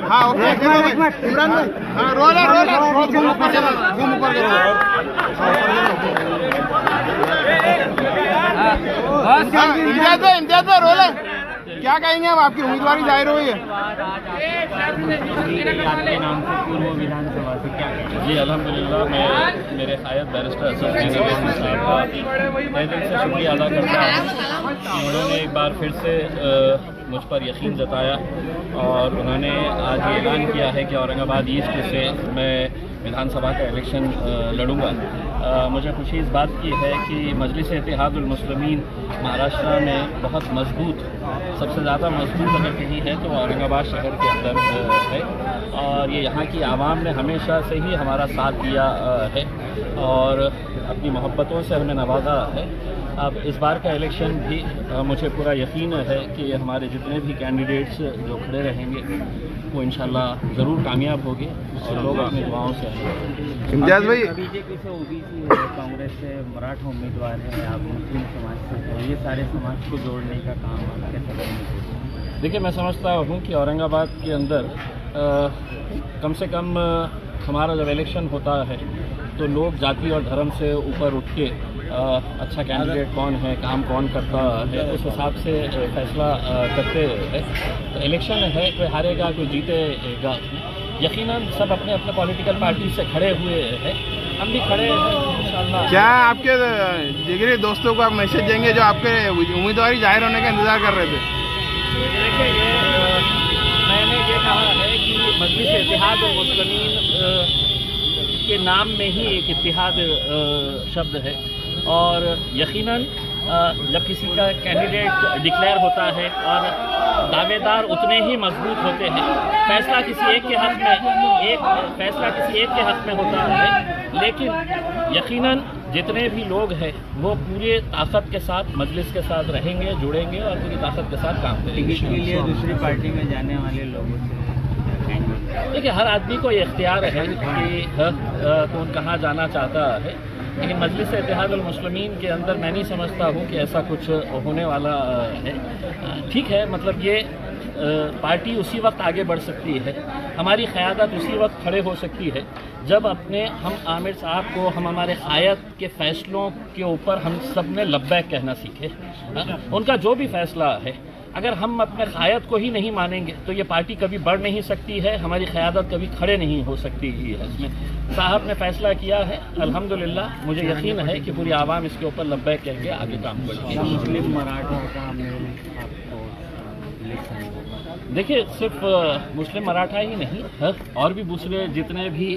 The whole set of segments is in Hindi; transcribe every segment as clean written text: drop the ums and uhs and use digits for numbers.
हाँ ओके इमरान भाई, हाँ रोलर इम्तियाज भाई रोलर, क्या कहेंगे अब आपकी उम्मीदवारी जाहिर हुई है? आपके नाम से पूर्व विधानसभा से क्या कहेंगे? जी अल्हम्दुलिल्लाह, मैं मेरे कायद बैरिस्टर असद साहब का तहे दिल से शुक्रिया अदा करता हूँ कि उन्होंने एक बार फिर से मुझ पर यकीन जताया और उन्होंने आज ये ऐलान किया है कि औरंगाबाद ईस्ट से मैं विधानसभा का इलेक्शन लड़ूंगा। मुझे खुशी इस बात की है कि मजलिस इत्तेहादुल मुस्लिमीन महाराष्ट्र में बहुत मजबूत, सबसे ज़्यादा मजबूत अगर कहीं है तो औरंगाबाद शहर के अंदर है और ये यहाँ की आवाम ने हमेशा से ही हमारा साथ दिया है और अपनी मोहब्बतों से हमें नवाजा है। अब इस बार का इलेक्शन भी मुझे पूरा यकीन है कि हमारे जितने भी कैंडिडेट्स जो खड़े रहेंगे वो इंशाल्लाह ज़रूर कामयाब होंगे और लोग अपनी दुआओं से आएंगे। इम्तियाज भाई, बीजेपी से ओबीसी है, कांग्रेस से मराठा उम्मीदवार है, आप मुस्लिम समाज से हैं, ये सारे समाज को जोड़ने का काम आप कैसे करेंगे? देखिए, मैं समझता हूँ कि औरंगाबाद के अंदर कम से कम हमारा जब इलेक्शन होता है तो लोग जाति और धर्म से ऊपर उठ के अच्छा कैंडिडेट कौन है, काम कौन करता है, उस हिसाब से फैसला करते हैं। तो इलेक्शन है, कोई हारेगा कोई जीतेगा, यकीनन सब अपने अपने पॉलिटिकल पार्टी से खड़े हुए हैं, हम भी खड़े हैं इंशाल्लाह। क्या आपके जिगरी दोस्तों को आप मैसेज देंगे जो आपके उम्मीदवारी जाहिर होने का इंतजार कर रहे थे? देखिए, मैंने ये कहा है कि मजलिस इत्तेहाद मुस्लिमीन के नाम में ही एक इत्तेहाद शब्द है और यकीनन जब किसी का कैंडिडेट डिक्लेयर होता है और दावेदार उतने ही मजबूत होते हैं, फैसला किसी एक के हक में होता है, लेकिन यकीनन जितने भी लोग हैं वो पूरे ताकत के साथ मजलिस के साथ रहेंगे, जुड़ेंगे और पूरी ताकत के साथ काम करेंगे। इसके लिए दूसरी पार्टी में जाने वाले लोगों से देखिए, हर आदमी को ये इख्तियार है कि कौन कहाँ जाना चाहता है, लेकिन मजलिस इत्तेहादुल मुस्लिमीन के अंदर मैं नहीं समझता हूँ कि ऐसा कुछ होने वाला है। ठीक है, मतलब ये पार्टी उसी वक्त आगे बढ़ सकती है, हमारी क़यादत उसी वक्त खड़े हो सकती है जब हम आमिर साहब को, हम हमारे क़ायद के फ़ैसलों के ऊपर हम सब ने लब्बैक कहना सीखे। उनका जो भी फ़ैसला है, अगर हम अपने क़ायद को ही नहीं मानेंगे तो ये पार्टी कभी बढ़ नहीं सकती है, हमारी क़यादत कभी खड़े नहीं हो सकती है। इसमें साहब ने फैसला किया है, अल्हम्दुलिल्लाह मुझे यकीन है कि पूरी आवाम इसके ऊपर लब्बैक कह के आगे काम करेगी। मुस्लिम मराठा का देखिए, सिर्फ मुस्लिम मराठा ही नहीं है, और भी दूसरे जितने भी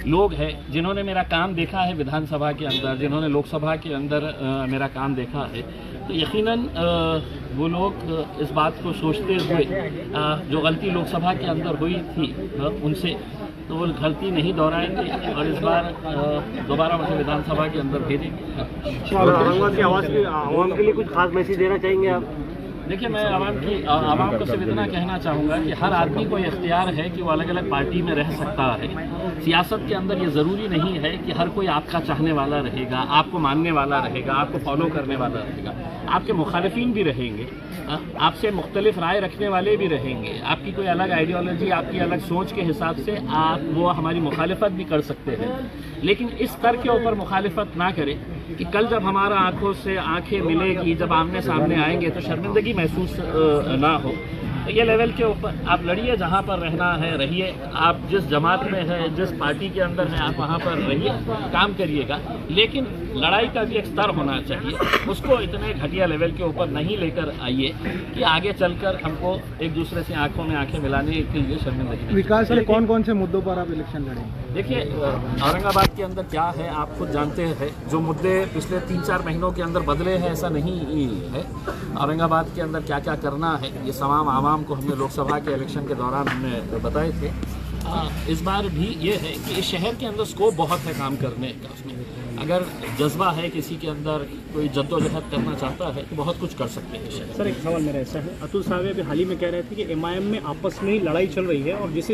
लोग हैं जिन्होंने मेरा काम देखा है विधानसभा के अंदर, जिन्होंने लोकसभा के अंदर मेरा काम देखा है, तो यकीनन वो लोग इस बात को सोचते हुए जो गलती लोकसभा के अंदर हुई थी उनसे, तो वो गलती नहीं दोहराएंगे और इस बार दोबारा मुझे विधानसभा के अंदर भेजेंगे। औरंगाबाद की आवाम के लिए कुछ खास मैसेज देना चाहेंगे आप? देखिए, मैं आवाम को सिर्फ इतना कहना चाहूँगा कि हर आदमी को इख्तियार है कि वो अलग अलग पार्टी में रह सकता है। सियासत के अंदर ये ज़रूरी नहीं है कि हर कोई आपका चाहने वाला रहेगा, आपको मानने वाला रहेगा, आपको फॉलो करने वाला रहेगा। आपके मुखालिफिन भी रहेंगे, आपसे मुख्तलिफ राय रखने वाले भी रहेंगे, आपकी कोई अलग आइडियोलॉजी, आपकी अलग सोच के हिसाब से वो हमारी मुखालिफत भी कर सकते हैं, लेकिन इस स्तर के ऊपर मुखालिफत ना करें कि कल जब हमारा आंखों से आंखें मिलेगी, जब आमने सामने आएंगे तो शर्मिंदगी महसूस ना हो। तो ये लेवल के ऊपर आप लड़िए, जहाँ पर रहना है रहिए, आप जिस जमात में है, जिस पार्टी के अंदर है, आप वहाँ पर रहिए, काम करिएगा, लेकिन लड़ाई का भी एक स्तर होना चाहिए, उसको इतने घटिया लेवल के ऊपर नहीं लेकर आइए कि आगे चलकर हमको एक दूसरे से आंखों में आंखें मिलाने के लिए शर्मिंदगी। विकास के कौन कौन से मुद्दों पर आप इलेक्शन लड़ेंगे? देखिए, औरंगाबाद के अंदर क्या है आप खुद जानते हैं, जो मुद्दे पिछले 3-4 महीनों के अंदर बदले हैं ऐसा नहीं है। औरंगाबाद के अंदर क्या क्या करना है ये तमाम आवाम को हमने लोकसभा के इलेक्शन के दौरान हमने बताए थे। इस बार भी ये है कि इस शहर के अंदर स्कोप बहुत है काम करने का। उसमें अगर जज्बा है किसी के अंदर, कोई जद्दोजहद करना चाहता है तो बहुत कुछ कर सकते हैं शायद। सर एक सवाल मेरा ऐसा है, अतुल साहब अभी हाल ही में कह रहे थे कि एमआईएम में आपस में ही लड़ाई चल रही है और जिस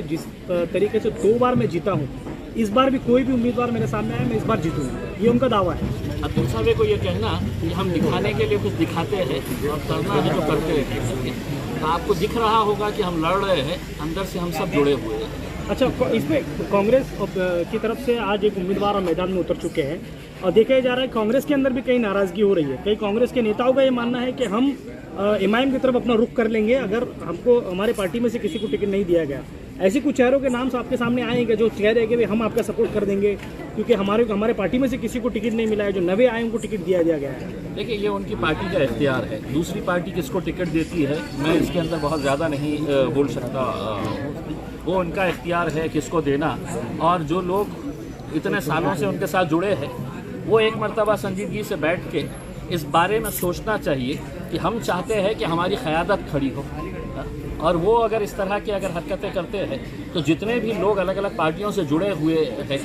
तरीके से 2 बार मैं जीता हूँ, इस बार भी कोई भी उम्मीदवार मेरे सामने आए मैं इस बार जीतूंगा, ये उनका दावा है। अतुल साहब को ये कहना कि हम दिखाने के लिए कुछ दिखाते हैं और करना है जो करते हैं, तो आपको दिख रहा होगा कि हम लड़ रहे हैं, अंदर से हम सब जुड़े हुए हैं। अच्छा, इसमें कांग्रेस की तरफ से आज एक उम्मीदवार और मैदान में उतर चुके हैं और देखा जा रहा है कांग्रेस के अंदर भी कई नाराज़गी हो रही है। कई कांग्रेस के नेताओं का ये मानना है कि हम एमआईएम की तरफ अपना रुख कर लेंगे अगर हमको हमारे पार्टी में से किसी को टिकट नहीं दिया गया। ऐसे कुछ चेहरों के नाम आपके सामने आएंगे जो कह रहे हैं कि हम आपका सपोर्ट कर देंगे क्योंकि हमारे पार्टी में से किसी को टिकट नहीं मिला है, जो नए आए उनको टिकट दिया गया है। देखिए, ये उनकी पार्टी का इख्तियार है, दूसरी पार्टी किसको टिकट देती है मैं इसके अंदर बहुत ज़्यादा नहीं बोल सकता। वो उनका इख्तियार है किसको देना, और जो लोग इतने सालों से उनके साथ जुड़े हैं वो एक मर्तबा संजीदगी से बैठ के इस बारे में सोचना चाहिए कि हम चाहते हैं कि हमारी क़यादत खड़ी हो, और वो अगर इस तरह की हरकतें करते हैं तो जितने भी लोग अलग अलग पार्टियों से जुड़े हुए हैं,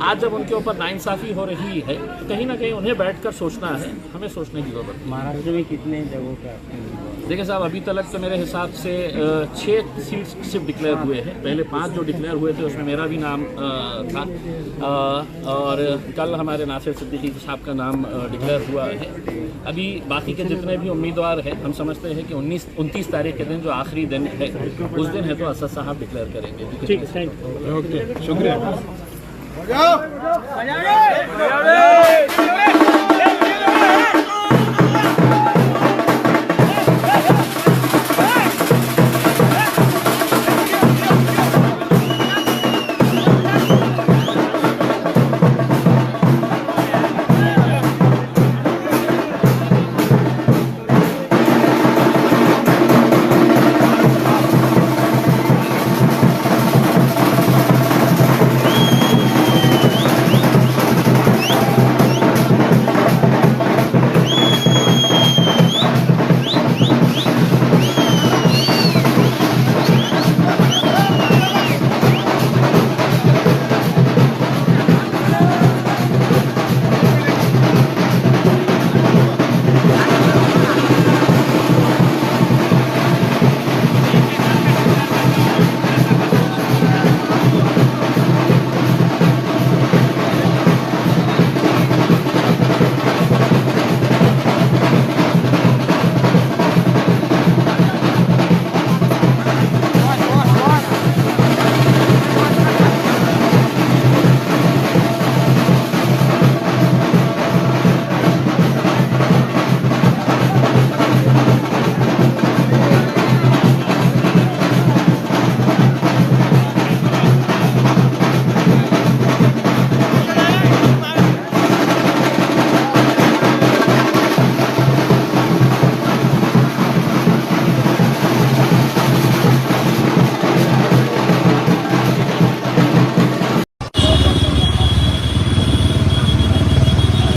आज जब उनके ऊपर नाइंसाफ़ी हो रही है तो कहीं ना कहीं उन्हें बैठकर सोचना है, हमें सोचने की ज़रूरत है। महाराष्ट्र में कितने जगहों का? देखिए साहब, अभी तक तो मेरे हिसाब से 6 सीट्स सिर्फ डिक्लेयर हुए हैं। पहले 5 जो डिक्लेयर हुए थे उसमें मेरा भी नाम था, और कल हमारे नासिर सिद्दीकी साहब का नाम डिक्लेयर हुआ है। अभी बाकी के जितने भी उम्मीदवार हैं हम समझते हैं कि 29 तारीख के दिन जो आखिरी दिन है उस दिन है तो असद साहब डिक्लेयर करेंगे। ठीक है, थैंक यू। ओके, शुक्रिया।